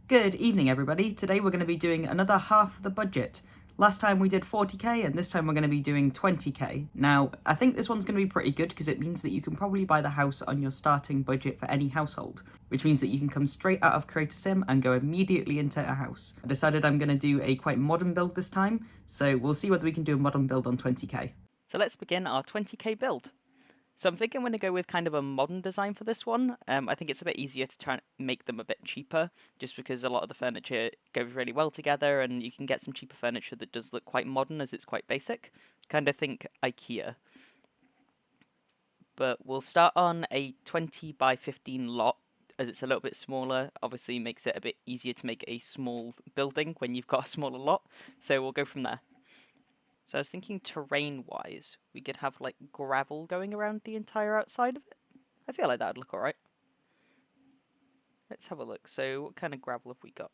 Good evening, everybody. Today we're going to be doing another half of the budget. Last time we did 40k, and this time we're going to be doing 20k. Now, I think this one's going to be pretty good because it means that you can probably buy the house on your starting budget for any household, which means that you can come straight out of Creator Sim and go immediately into a house. I decided I'm going to do a quite modern build this time, so we'll see whether we can do a modern build on 20k. So let's begin our 20k build. So I'm thinking I'm going to go with kind of a modern design for this one. I think it's a bit easier to try and make them a bit cheaper, just because a lot of the furniture goes really well together, and you can get some cheaper furniture that does look quite modern as it's quite basic. Kind of think IKEA. But we'll start on a 20 by 15 lot, as it's a little bit smaller. Obviously makes it a bit easier to make a small building when you've got a smaller lot. So we'll go from there. So I was thinking terrain-wise, we could have like gravel going around the entire outside of it. I feel like that would look alright. Let's have a look. So what kind of gravel have we got?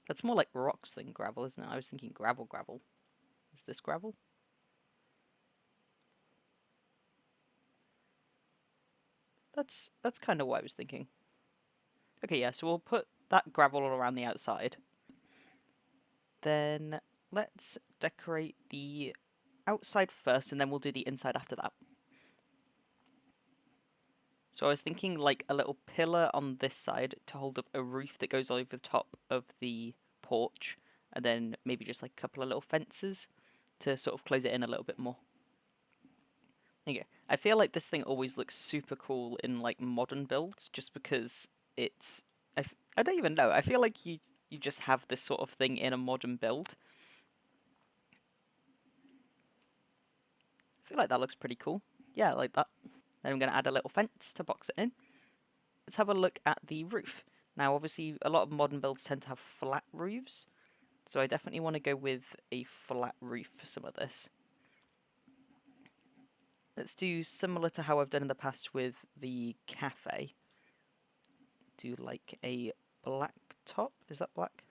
That's more like rocks than gravel, isn't it? I was thinking gravel. Is this gravel? That's kind of what I was thinking. Okay, yeah, so we'll put that gravel all around the outside. Then let's decorate the outside first, and then we'll do the inside after that. So I was thinking like a little pillar on this side to hold up a roof that goes over the top of the porch, and then maybe just like a couple of little fences to sort of close it in a little bit more. Okay, I feel like this thing always looks super cool in like modern builds, just because it's I don't even know. I feel like you just have this sort of thing in a modern build. I feel like that looks pretty cool. Yeah, I like that. Then I'm going to add a little fence to box it in. Let's have a look at the roof. Now, obviously, a lot of modern builds tend to have flat roofs, so I definitely want to go with a flat roof for some of this. Let's do similar to how I've done in the past with the cafe. Do like a black top. Is that black?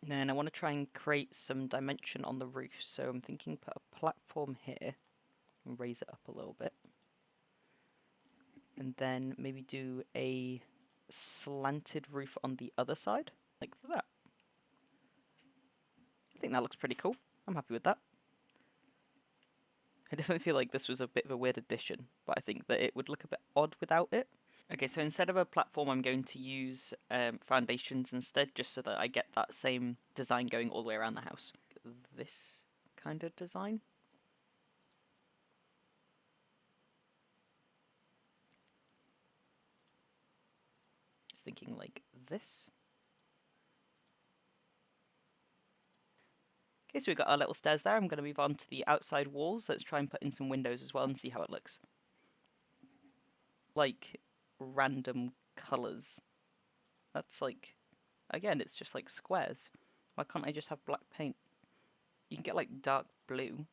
And then I want to try and create some dimension on the roof, so I'm thinking put a platform here and raise it up a little bit. And then maybe do a slanted roof on the other side, like that. I think that looks pretty cool. I'm happy with that. I definitely feel like this was a bit of a weird addition, but I think that it would look a bit odd without it. Okay, so instead of a platform, I'm going to use foundations instead, just so that I get that same design going all the way around the house. This kind of design. Just thinking like this. Okay, so we've got our little stairs there. I'm going to move on to the outside walls. Let's try and put in some windows as well and see how it looks. Like random colours. That's like, again, it's just like squares. Why can't I just have black paint? You can get like dark blue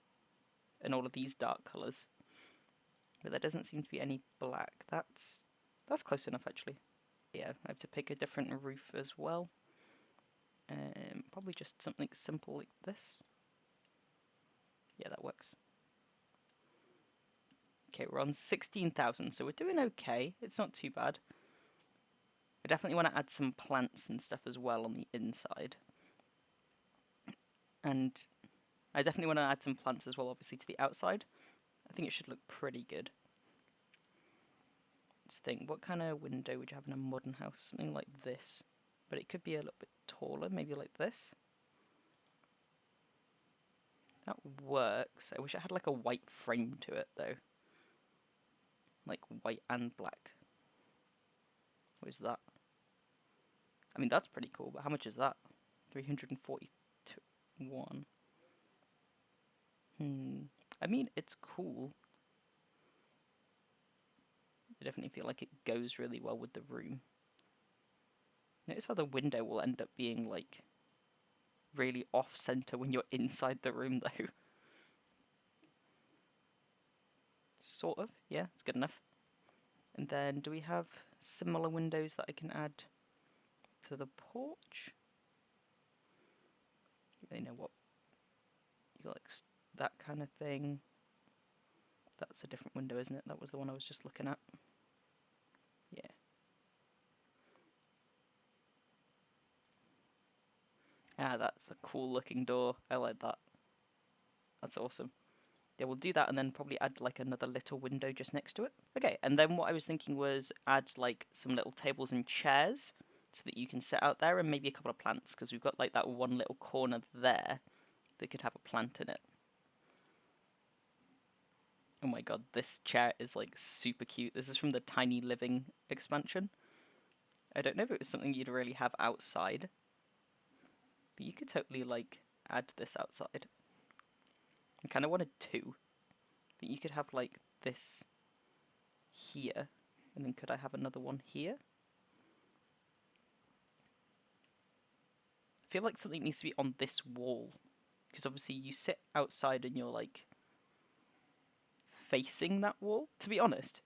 and all of these dark colours. But there doesn't seem to be any black. That's close enough actually. Yeah, I have to pick a different roof as well. Probably just something simple like this. Yeah, that works. Okay, we're on 16,000, so we're doing okay. It's not too bad. I definitely want to add some plants and stuff as well on the inside. And I definitely want to add some plants as well, obviously, to the outside. I think it should look pretty good. Let's think, what kind of window would you have in a modern house? Something like this. But it could be a little bit taller, maybe like this. That works. I wish it had like a white frame to it, though. Like white and black. What is that? I mean, that's pretty cool, but how much is that? 341. I mean, it's cool. I definitely feel like it goes really well with the room. Notice how the window will end up being, like, really off-center when you're inside the room, though. Sort of, yeah, it's good enough. And then, do we have similar windows that I can add to the porch? They know what you like, that kind of thing. that's a different window, isn't it? That was the one I was just looking at. Yeah. Ah, that's a cool looking door. I like that. That's awesome. Yeah, we'll do that and then probably add like another little window just next to it. Okay, and then what I was thinking was add like some little tables and chairs so that you can sit out there, and maybe a couple of plants, because we've got like that one little corner there that could have a plant in it. Oh my god, this chair is like super cute. This is from the Tiny Living expansion. I don't know if it was something you'd really have outside, but you could totally like add this outside. I kind of wanted two, but you could have like this here, and then could I have another one here? I feel like something needs to be on this wall, because obviously you sit outside and you're like facing that wall. To be honest,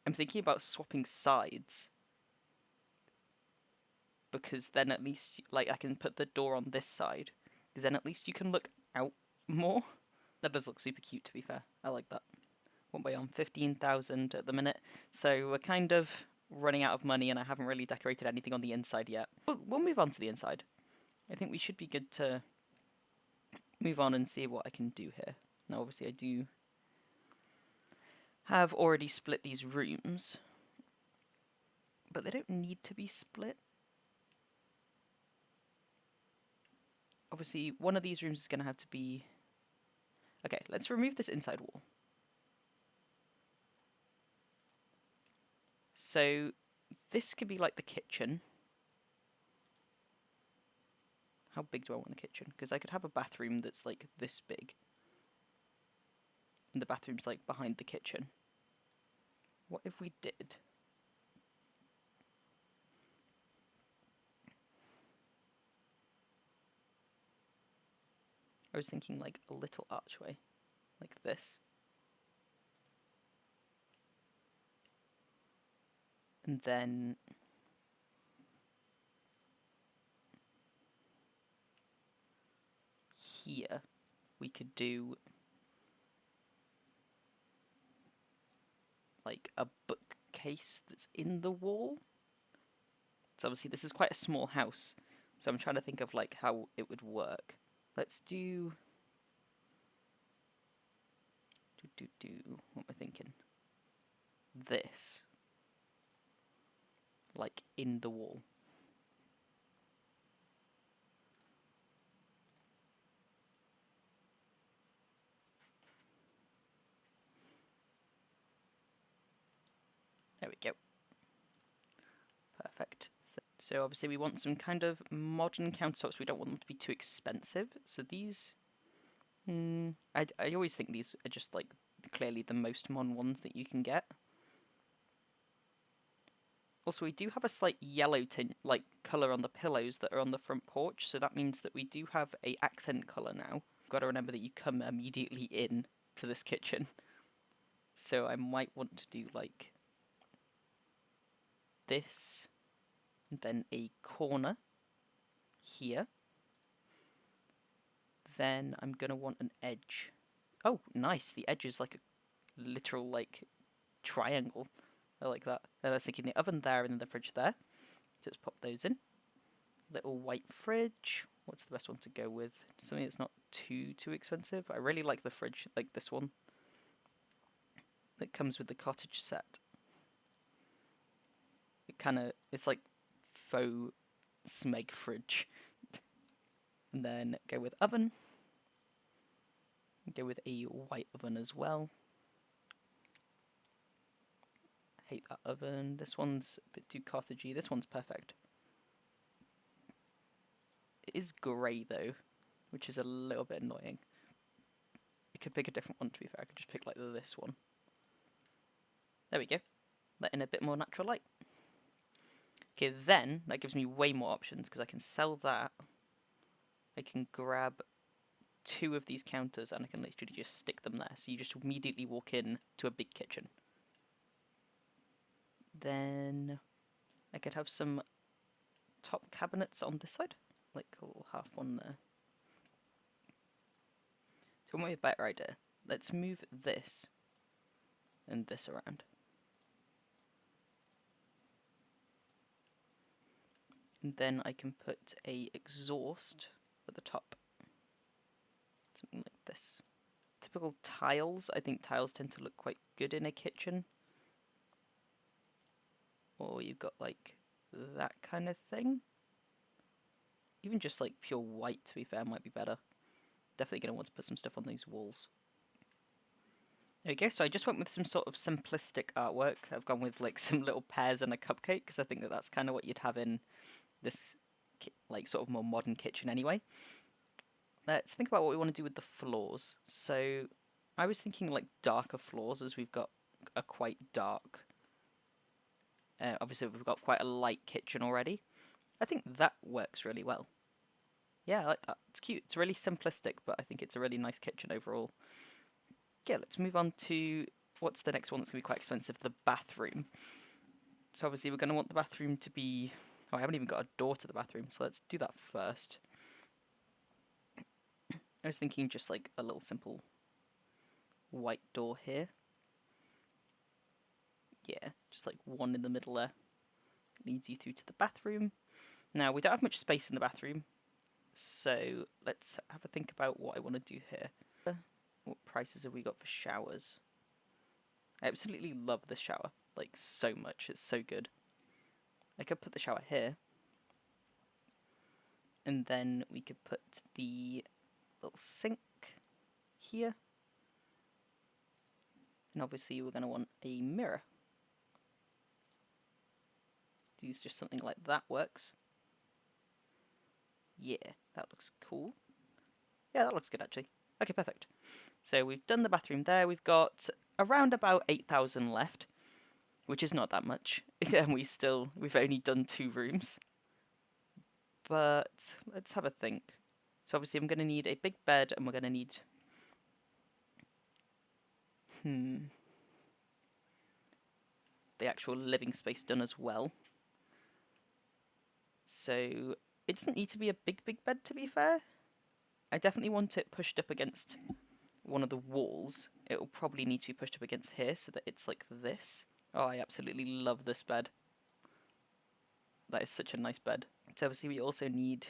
I'm thinking about swapping sides, because then at least like I can put the door on this side, because then at least you can look out more. That does look super cute, to be fair. I like that. What way on? 15,000 at the minute, so we're kind of running out of money, and I haven't really decorated anything on the inside yet. We'll move on to the inside. I think we should be good to move on and see what I can do here. Now obviously I do have already split these rooms, but they don't need to be split. Obviously one of these rooms is going to have to be... Okay, let's remove this inside wall. So this could be like the kitchen. How big do I want the kitchen? Because I could have a bathroom that's like this big, and the bathroom's like behind the kitchen. What if we did? I was thinking like a little archway, like this. And then here we could do like a bookcase that's in the wall. So obviously this is quite a small house, so I'm trying to think of like how it would work. Let's do what am I thinking? This, like in the wall. There we go. Perfect. So obviously we want some kind of modern countertops. We don't want them to be too expensive. So these, I always think these are just like clearly the most modern ones that you can get. Also, we do have a slight yellow tint, like colour on the pillows that are on the front porch. So that means that we do have a accent colour now. Got to remember that you come immediately in to this kitchen. So I might want to do like this, then a corner here. Then I'm going to want an edge. Oh, nice. The edge is like a literal like triangle. I like that. And I was thinking the oven there and then the fridge there. Just pop those in. Little white fridge. What's the best one to go with? Something that's not too expensive. I really like the fridge, like this one that comes with the cottage set. It's like faux smeg fridge. And then go with oven. Go with a white oven as well. Hate that oven. This one's a bit too cottagey. This one's perfect. It is grey though, which is a little bit annoying. I could pick a different one, to be fair. I could just pick like this one. There we go. Let in a bit more natural light. Okay, then that gives me way more options because I can sell that. I can grab 2 of these counters and I can literally just stick them there. So you just immediately walk in to a big kitchen. Then I could have some top cabinets on this side, like a little half one there. So what might be a better idea? let's move this and this around. And then I can put a exhaust at the top. Something like this. Typical tiles. I think tiles tend to look quite good in a kitchen. Or you've got like that kind of thing. Even just like pure white, to be fair, might be better. Definitely going to want to put some stuff on these walls. There we go, so I just went with some sort of simplistic artwork. I've gone with like some little pears and a cupcake, because I think that that's kind of what you'd have in this like sort of more modern kitchen anyway. Let's think about what we want to do with the floors. So I was thinking like darker floors, as we've got a quite dark, obviously we've got quite a light kitchen already. I think that works really well. Yeah, I like that. It's cute. It's really simplistic, but I think it's a really nice kitchen overall. Yeah, let's move on to what's the next one that's going to be quite expensive, the bathroom. So obviously we're going to want the bathroom to be... Oh, I haven't even got a door to the bathroom, so let's do that first. I was thinking just like a little simple white door here. Yeah, just like one in the middle there. Leads you through to the bathroom. Now, we don't have much space in the bathroom, so let's have a think about what I want to do here. What prices have we got for showers? I absolutely love this shower, like so much. It's so good. I could put the shower here, and then we could put the little sink here, and obviously we're going to want a mirror. Use just something like that works. Yeah, that looks cool. Yeah, that looks good actually. Okay, perfect. So we've done the bathroom there. We've got around about 8,000 left, which is not that much. And we've only done 2 rooms. But let's have a think. So obviously I'm going to need a big bed, and we're going to need... the actual living space done as well. So it doesn't need to be a big bed, to be fair. I definitely want it pushed up against one of the walls. It will probably need to be pushed up against here so that it's like this. Oh, I absolutely love this bed. That is such a nice bed. So obviously we also need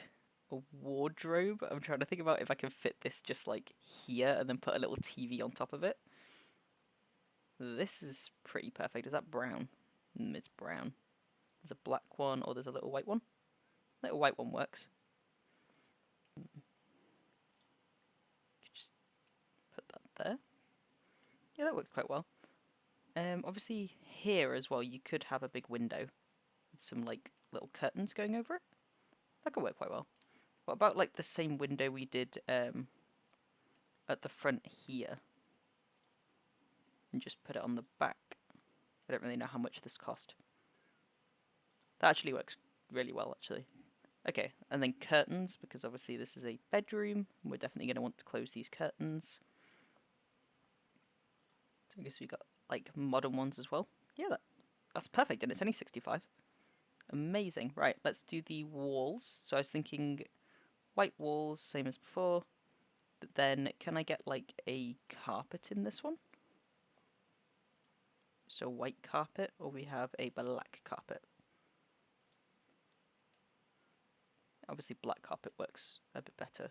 a wardrobe. I'm trying to think about if I can fit this just like here and then put a little TV on top of it. This is pretty perfect. Is that brown? It's brown. There's a black one, or there's a little white one. Little white one works. Just put that there. Yeah, that works quite well. Obviously here as well, you could have a big window with some like little curtains going over it. That could work quite well. What about like the same window we did at the front here? And just put it on the back. I don't really know how much this cost. That actually works really well, actually. Okay, and then curtains, because obviously this is a bedroom. We're definitely going to want to close these curtains. So I guess we got like modern ones as well. Yeah, that's perfect, and it's only 65. Amazing. Right, let's do the walls. So I was thinking white walls, same as before. But then can I get like a carpet in this one? So white carpet, or we have a black carpet? Obviously black carpet works a bit better.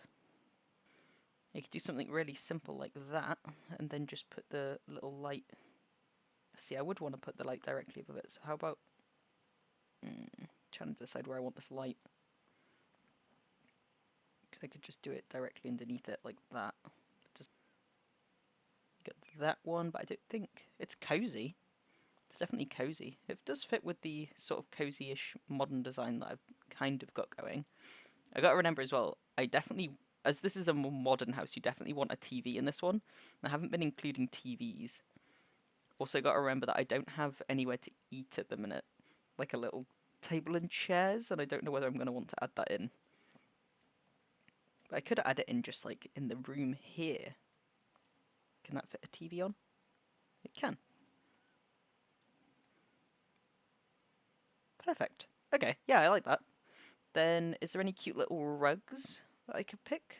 You could do something really simple like that, and then just put the little light... See, I would want to put the light directly above it, so how about... trying to decide where I want this light. Because I could just do it directly underneath it, like that. Just get that one, but I don't think... It's cozy. It's definitely cozy. It does fit with the sort of cozy-ish modern design that I've kind of got going. I got to remember as well, I definitely... As this is a more modern house, you definitely want a TV in this one. I haven't been including TVs. Also got to remember that I don't have anywhere to eat at the minute. Like a little table and chairs, and I don't know whether I'm going to want to add that in. But I could add it in just like in the room here. Can that fit a TV on? It can. Perfect. Okay, yeah, I like that. Then, is there any cute little rugs that I could pick?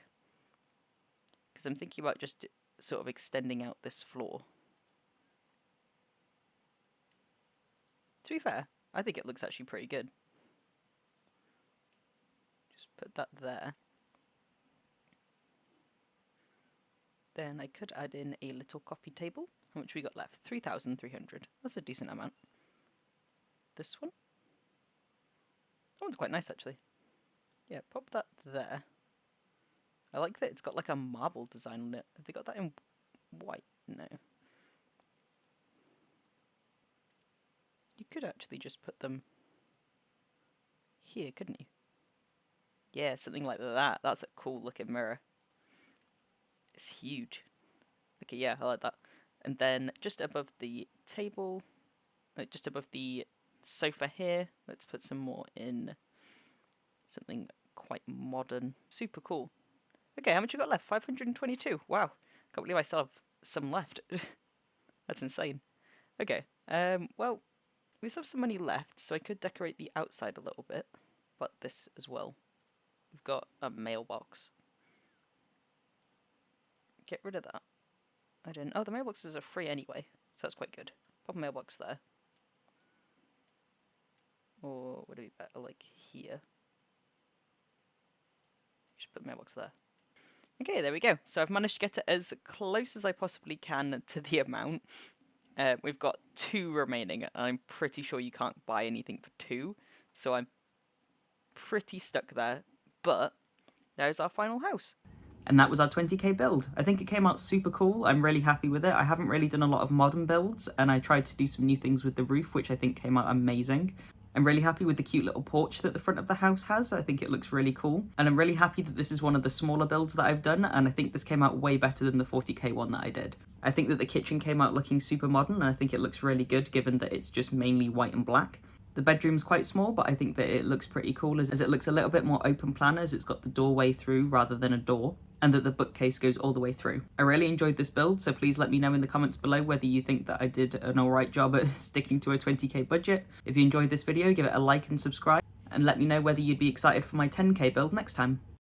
Because I'm thinking about just sort of extending out this floor. To be fair, I think it looks actually pretty good. Just put that there. Then I could add in a little coffee table. How much we got left? 3,300. That's a decent amount. This one? That one's quite nice, actually. Yeah, pop that there. I like that it's got like a marble design on it. Have they got that in white? No. You could actually just put them here, couldn't you? Yeah, something like that. That's a cool looking mirror. It's huge. Okay, yeah, I like that. And then just above the table, like just above the sofa here, let's put some more in. Something quite modern. Super cool. Okay, how much you got left? 522. Wow. Can't believe I still have some left. That's insane. Okay, well, we still have some money left, so I could decorate the outside a little bit. But this as well. We've got a mailbox. Get rid of that. I didn't. Oh, the mailboxes are free anyway, so that's quite good. Pop a mailbox there. Or would it be better, like, here? Just put the mailbox there. Okay, there we go. So I've managed to get it as close as I possibly can to the amount. We've got 2 remaining, and I'm pretty sure you can't buy anything for 2, so I'm pretty stuck there. But there's our final house. And that was our 20k build. I think it came out super cool. I'm really happy with it. I haven't really done a lot of modern builds, and I tried to do some new things with the roof, which I think came out amazing. I'm really happy with the cute little porch that the front of the house has. I think it looks really cool. And I'm really happy that this is one of the smaller builds that I've done, and I think this came out way better than the 40k one that I did. I think that the kitchen came out looking super modern, and I think it looks really good given that it's just mainly white and black. The bedroom's quite small, but I think that it looks pretty cool as it looks a little bit more open plan as it's got the doorway through rather than a door, and that the bookcase goes all the way through. I really enjoyed this build, so please let me know in the comments below whether you think that I did an alright job at sticking to a 20k budget. If you enjoyed this video, give it a like and subscribe, and let me know whether you'd be excited for my 10k build next time.